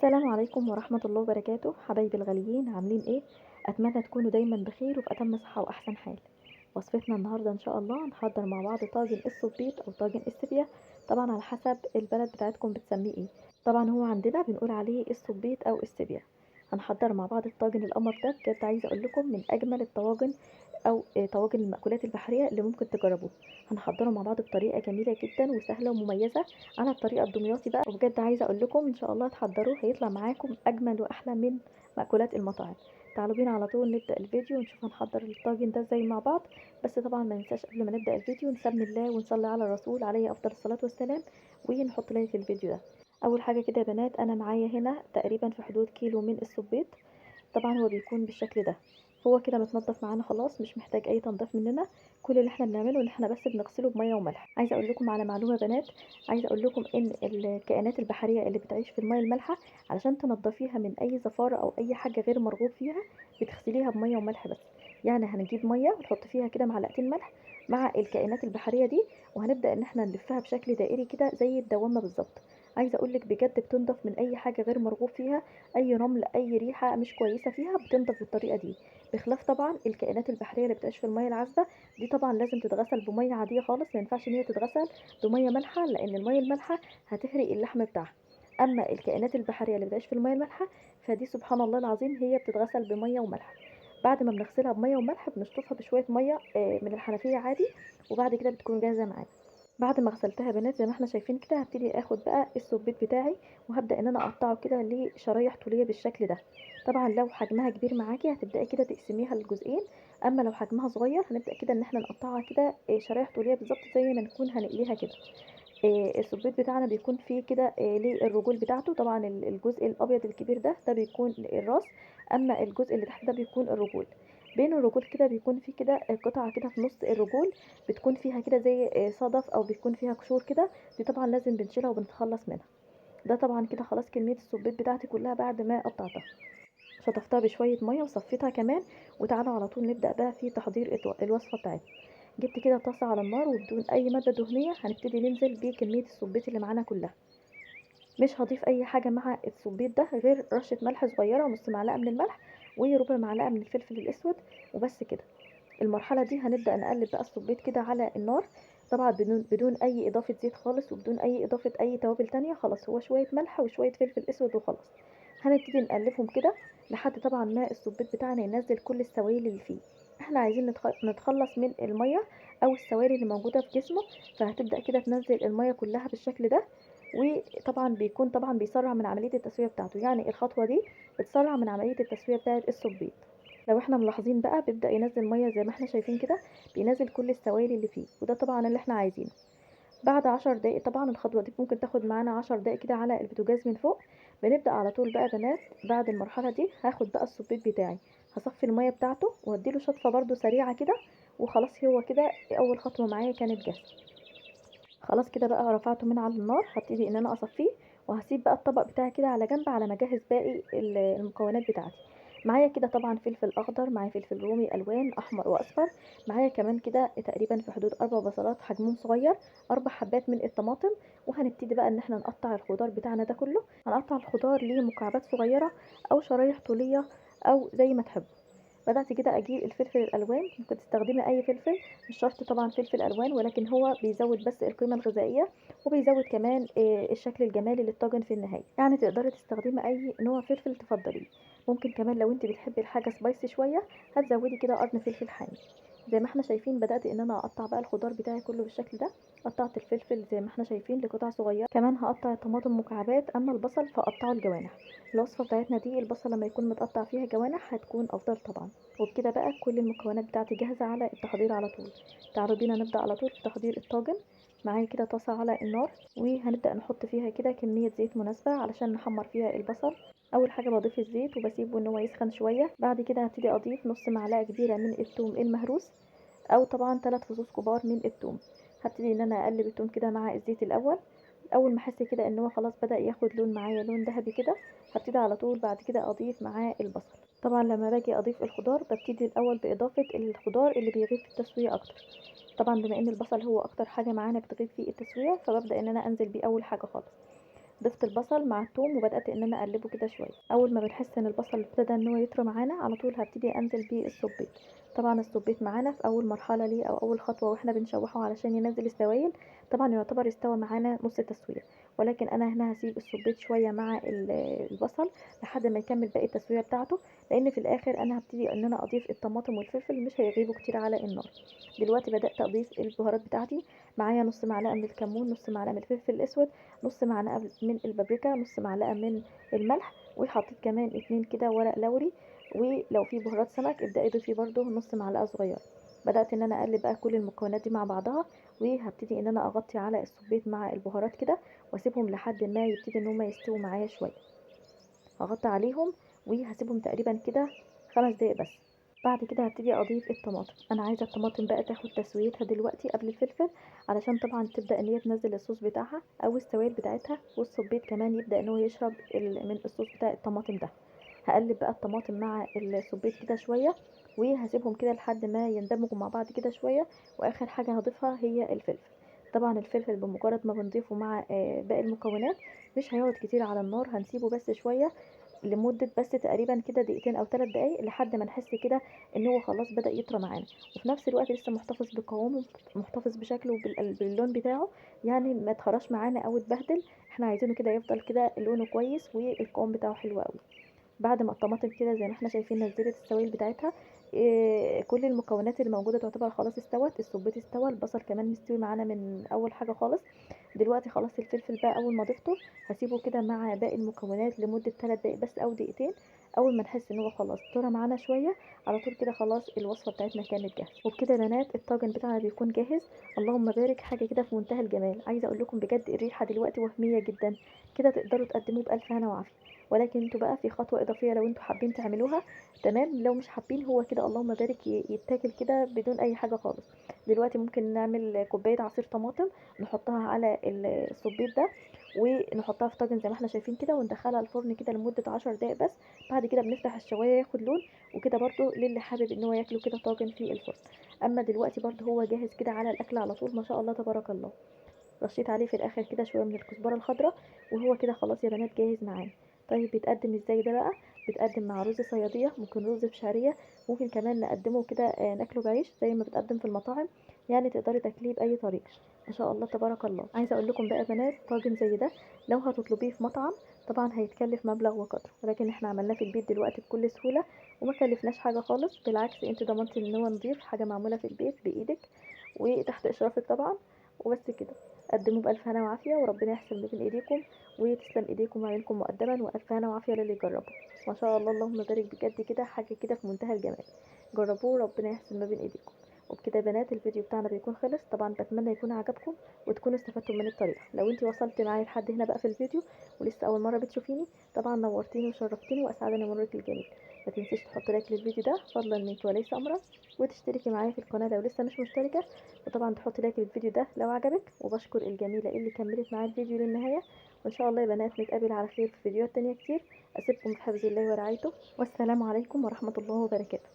السلام عليكم ورحمة الله وبركاته، حبايبي الغاليين عاملين ايه؟ اتمنى تكونوا دايما بخير وفي اتم صحة واحسن حال. وصفتنا النهاردة ان شاء الله هنحضر مع بعض طاجن الصبيط او طاجن السبية، طبعا على حسب البلد بتاعتكم بتسميه ايه. طبعا هو عندنا بنقول عليه الصبيط او السبية. هنحضر مع بعض الطاجن القمر ده، بجد عايزة اقول لكم من اجمل الطواجن او طواجن المأكولات البحرية اللي ممكن تجربوه. هنحضره مع بعض بطريقة جميلة جدا وسهلة ومميزة على الطريقة الدمياطي بقى، وبجد عايزة اقول لكم ان شاء الله تحضروه هيطلع معاكم اجمل واحلى من مأكولات المطاعم. تعالوا بينا على طول نبدأ الفيديو ونشوف هنحضر الطاجن ده ازاي مع بعض. بس طبعا ما ننساش قبل ما نبدأ الفيديو نسمي الله ونصلي على الرسول عليه افضل الصلاة والسلام، ونحط لايك للفيديو ده. اول حاجة كده يا بنات، انا معايا هنا تقريبا في حدود كيلو من السبيط. طبعا هو بيكون بالشكل ده. هو كده متنضف معانا خلاص، مش محتاج اي تنظيف مننا. كل اللي احنا بنعمله ان احنا بس بنغسله بميه وملح. عايزه اقول لكم على معلومه يا بنات، عايزه اقول لكم ان الكائنات البحريه اللي بتعيش في الميه المالحه، علشان تنضفيها من اي زفاره او اي حاجه غير مرغوب فيها، بتغسليها بميه وملح بس. يعني هنجيب ميه ونحط فيها كده معلقتين ملح مع الكائنات البحريه دي، وهنبدا ان احنا نلفها بشكل دائري كده زي الدوامه بالظبط. عايزه اقول لك بجد بتنضف من اي حاجه غير مرغوب فيها، اي رمل اي ريحه مش كويسه فيها بتنضف بالطريقه دي. بخلاف طبعا الكائنات البحريه اللي بتعيش في الميه العذبه، دي طبعا لازم تتغسل بميه عاديه خالص، ما ينفعش ان هي تتغسل بميه مالحه، لان الميه المالحه هتهرق اللحم بتاعها. اما الكائنات البحريه اللي بتعيش في الميه المالحه، فدي سبحان الله العظيم هي بتتغسل بميه وملح. بعد ما بنغسلها بميه وملح بنشطفها بشويه ميه من الحنفيه عادي، وبعد كده بتكون جاهزه معانا. بعد ما غسلتها يا بنات زي ما احنا شايفين كده، هبتدي اخد بقى السبيت بتاعي وهبدا ان انا اقطعه كده لشرايح طوليه بالشكل ده. طبعا لو حجمها كبير معاكي هتبداي كده تقسميها لجزئين، اما لو حجمها صغير هنبدا كده ان احنا نقطعها كده شرايح طوليه بالظبط زي ما نكون هنقليها كده. السبيت بتاعنا بيكون فيه كده ليه الرجول بتاعته. طبعا الجزء الابيض الكبير ده بيكون الراس، اما الجزء اللي تحت ده بيكون الرجول. بين الرجول كده بيكون في كده قطعه كده في نص الرجول، بتكون فيها كده زي صدف او بيكون فيها قشور كده. دي طبعا لازم بنشيلها وبنتخلص منها. ده طبعا كده خلاص كميه السبيت بتاعتي كلها بعد ما قطعتها. شطفتها بشويه ميه وصفيتها كمان. وتعالوا على طول نبدا بقى في تحضير الوصفه بتاعتنا. جبت كده طاسه على النار وبدون اي ماده دهنيه هنبتدي ننزل بكميه السبيت اللي معانا كلها. مش هضيف اي حاجه مع السبيط ده غير رشه ملح صغيره ونص معلقه من الملح وربع معلقه من الفلفل الاسود، وبس كده. المرحله دي هنبدا نقلب بقى السبيط كده على النار، طبعا بدون اي اضافه زيت خالص وبدون اي اضافه اي توابل تانية خلاص. هو شويه ملح وشويه فلفل اسود وخلاص. هنبتدي نقلبهم كده لحد طبعا ما السبيط بتاعنا ينزل كل السوائل اللي فيه. احنا عايزين نتخلص من الميه او السوائل اللي موجوده في جسمه، فهتبدا كده تنزل الميه كلها بالشكل ده. وطبعا بيكون طبعا بيسرع من عمليه التسويه بتاعته، يعني الخطوه دي بتسرع من عمليه التسويه بتاعه السبيط. لو احنا ملاحظين بقى بيبدأ ينزل ميه زي ما احنا شايفين كده، بينزل كل السوائل اللي فيه، وده طبعا اللي احنا عايزينه. بعد 10 دقايق، طبعا الخطوة دي ممكن تاخد معانا 10 دقايق كده على البوتاجاز من فوق. بنبدأ على طول بقى يا بنات. بعد المرحلة دي هاخد بقى السبيط بتاعي، هصفي المية بتاعته واديله شطفة برده سريعة كده، وخلاص هو كده اول خطوة معايا كانت جاهزة. خلاص كده بقى رفعته من على النار، هبتدي ان انا اصفيه، وهسيب بقى الطبق بتاعي كده على جنب على ما اجهز باقي المكونات بتاعتي. معايا كده طبعا فلفل اخضر، معايا فلفل رومي الوان احمر واصفر، معايا كمان كده تقريبا في حدود 4 بصلات حجمهم صغير، 4 حبات من الطماطم. وهنبتدي بقى ان احنا نقطع الخضار بتاعنا ده كله. هنقطع الخضار لمكعبات صغيره او شرايح طوليه او زي ما تحبوا. بدأت كده أجيب الفلفل الألوان، ممكن تستخدمي أي فلفل، مش شرط طبعا فلفل ألوان، ولكن هو بيزود بس القيمة الغذائية، وبيزود كمان الشكل الجمالي للطاجن في النهاية. يعني تقدري تستخدمي أي نوع فلفل تفضليه. ممكن كمان لو انت بتحبي الحاجة سبايسي شوية هتزودي كده قرن فلفل حامي. زي ما احنا شايفين بدأت ان انا اقطع بقى الخضار بتاعي كله بالشكل ده. قطعت الفلفل زي ما احنا شايفين لقطع صغيرة، كمان هقطع الطماطم مكعبات، اما البصل فاقطعه لجوانح. الوصفة بتاعتنا دي البصل لما يكون متقطع فيها جوانح هتكون افضل طبعا. وبكده بقى كل المكونات بتاعتي جاهزة على التحضير على طول. تعالوا بينا نبدأ على طول في تحضير الطاجن. معايا كده طاسة على النار، وهنبدأ نحط فيها كده كمية زيت مناسبة علشان نحمر فيها البصل. اول حاجة بضيف الزيت وبسيبه ان هو يسخن شوية. بعد كده هبتدي اضيف نص معلقة كبيرة من الثوم المهروس، او طبعا 3 فصوص كبار من الثوم. هبتدي ان انا اقلب الثوم كده مع الزيت الاول. اول ما احس كده ان هو خلاص بدأ ياخد لون معايا، لون ذهبي كده، هبتدي على طول بعد كده اضيف معاه البصل. طبعا لما باجي اضيف الخضار ببتدي الاول باضافه الخضار اللي بيغيب في التسويه اكتر. طبعا بما ان البصل هو اكتر حاجه معانا بتغيب في التسويه، فببدا ان انا انزل بيه اول حاجه خالص. ضفت البصل مع الثوم وبدات ان انا اقلبه كده شويه. اول ما بنحس ان البصل ابتدى ان هو يطرى معانا على طول هبتدي انزل بيه الصبيط. طبعا الصبيط معانا في اول مرحله ليه او اول خطوه واحنا بنشوحه علشان ينزل السوائل، طبعا يعتبر استوى معانا نص تسويه، ولكن انا هنا هسيب الصبيط شويه مع البصل لحد ما يكمل باقي التسويه بتاعته، لان في الاخر انا هبتدي ان انا اضيف الطماطم والفلفل مش هيغيبوا كتير على النار. دلوقتي بدات اضيف البهارات بتاعتي. معايا نص معلقه من الكمون، نص معلقه من الفلفل الاسود، نص معلقه من البابريكا، نص معلقه من الملح، وحطيت كمان 2 كده ورق لوري. ولو في بهارات سمك ابدأي ضيفي برده نص معلقه صغيره. بدأت ان انا اقلب بقى كل المكونات دي مع بعضها، وهبتدي ان انا اغطي على الصبيط مع البهارات كده واسيبهم لحد ما يبتدي ان هما يستووا معايا شويه. هغطي عليهم وهسيبهم تقريبا كده 5 دقايق بس. بعد كده هبتدي اضيف الطماطم. انا عايزه الطماطم بقى تاخد تسويتها دلوقتي قبل الفلفل، علشان طبعا تبدا ان هي تنزل الصوص بتاعها او السوائل بتاعتها، والصبيط كمان يبدا ان هو يشرب من الصوص بتاع الطماطم ده. هقلب بقى الطماطم مع الصبيط كده شويه، وهسيبهم كده لحد ما يندمجوا مع بعض كده شويه. واخر حاجه هضيفها هي الفلفل. طبعا الفلفل بمجرد ما بنضيفه مع باقي المكونات مش هيقعد كتير على النار، هنسيبه بس شويه لمدة بس تقريبا كده دقيقتين او 3 دقايق لحد ما نحس كده ان هو خلاص بدأ يطرى معانا، وفي نفس الوقت لسه محتفظ بقوامه، محتفظ بشكله باللون بتاعه، يعني ما اتخرش معانا او اتبهدل. احنا عايزينه كده يفضل كده لونه كويس والقوام بتاعه حلو قوي. بعد ما الطماطم كده زي ما احنا شايفين نزلت السوائل بتاعتها، كل المكونات اللي موجوده تعتبر خلاص استوت. السبيت استوى، البصل كمان مستوي معانا من اول حاجه خالص. دلوقتي خلاص الفلفل بقى اول ما ضفته هسيبه كده مع باقي المكونات لمده 3 دقايق بس او دقيقتين. اول ما نحس ان هو خلاص طرى معانا شويه على طول كده خلاص الوصفه بتاعتنا كانت جاهزه. وبكده يا بنات الطاجن بتاعنا بيكون جاهز. اللهم بارك، حاجه كده في منتهى الجمال. عايزه اقول لكم بجد الريحه دلوقتي وهميه جدا. كده تقدروا تقدموه بالف هنا وعافيه. ولكن انتوا بقى في خطوه اضافيه لو انتوا حابين تعملوها، تمام. لو مش حابين هو كده اللهم بارك يتاكل كده بدون اي حاجه خالص. دلوقتي ممكن نعمل كوبايه عصير طماطم نحطها على الصبيط ده، ونحطها في طاجن زي ما احنا شايفين كده، وندخلها الفرن كده لمده 10 دقايق بس. بعد كده بنفتح الشوايه ياخد لون، وكده برضو للي حابب ان هو ياكله كده طاجن في الفرن. اما دلوقتي برضو هو جاهز كده على الاكل على طول، ما شاء الله تبارك الله. رشيت عليه في الاخر كده شويه من الكزبره الخضراء، وهو كده خلاص يا بنات جاهز معانا. طيب بيتقدم ازاي ده بقى؟ بيتقدم مع رز صياديه، ممكن رز بشعريه، ممكن كمان نقدمه كده ناكله بعيش زي ما بتقدم في المطاعم. يعني تقدري تاكليه باي طريقه. ما شاء الله تبارك الله. عايزه اقول لكم بقى يا بنات طاجن زي ده لو هتطلبيه في مطعم طبعا هيتكلف مبلغ وقدره، ولكن احنا عملناه في البيت دلوقتي بكل سهوله وما كلفناش حاجه خالص. بالعكس انت ضمنتي ان هو نضيف، حاجه معموله في البيت بايدك وتحت اشرافك طبعا. وبس كده. قدموا بألف هنا وعافية، وربنا يحسن ما بين ايديكم وتسلم ايديكم وعينكم مقدما، وألف هنا وعافية للي يجربه. ما شاء الله اللهم بارك، بجد كده حاجة كده في منتهى الجمال. جربوه ربنا يحسن ما بين ايديكم. وبكده يا بنات الفيديو بتاعنا بيكون خلص. طبعا بتمنى يكون عجبكم وتكونوا استفدتوا من الطريقة. لو انتي وصلت معايا لحد هنا بقى في الفيديو ولسه اول مرة بتشوفيني، طبعا نورتيني وشرفتيني واسعدني مرورك الجميل. ما تنسيش تحط لايك للفيديو ده فضلا منك وليس امرا، وتشتركي معايا في القناة لو لسه مش مشتركة، وطبعا تحطي لايك للفيديو ده لو عجبك. وبشكر الجميلة اللي كملت معايا الفيديو للنهاية. وان شاء الله يا بنات نتقابل على خير في فيديوهات تانية كتير. اسيبكم في حفظ الله ورعايته، والسلام عليكم ورحمة الله وبركاته.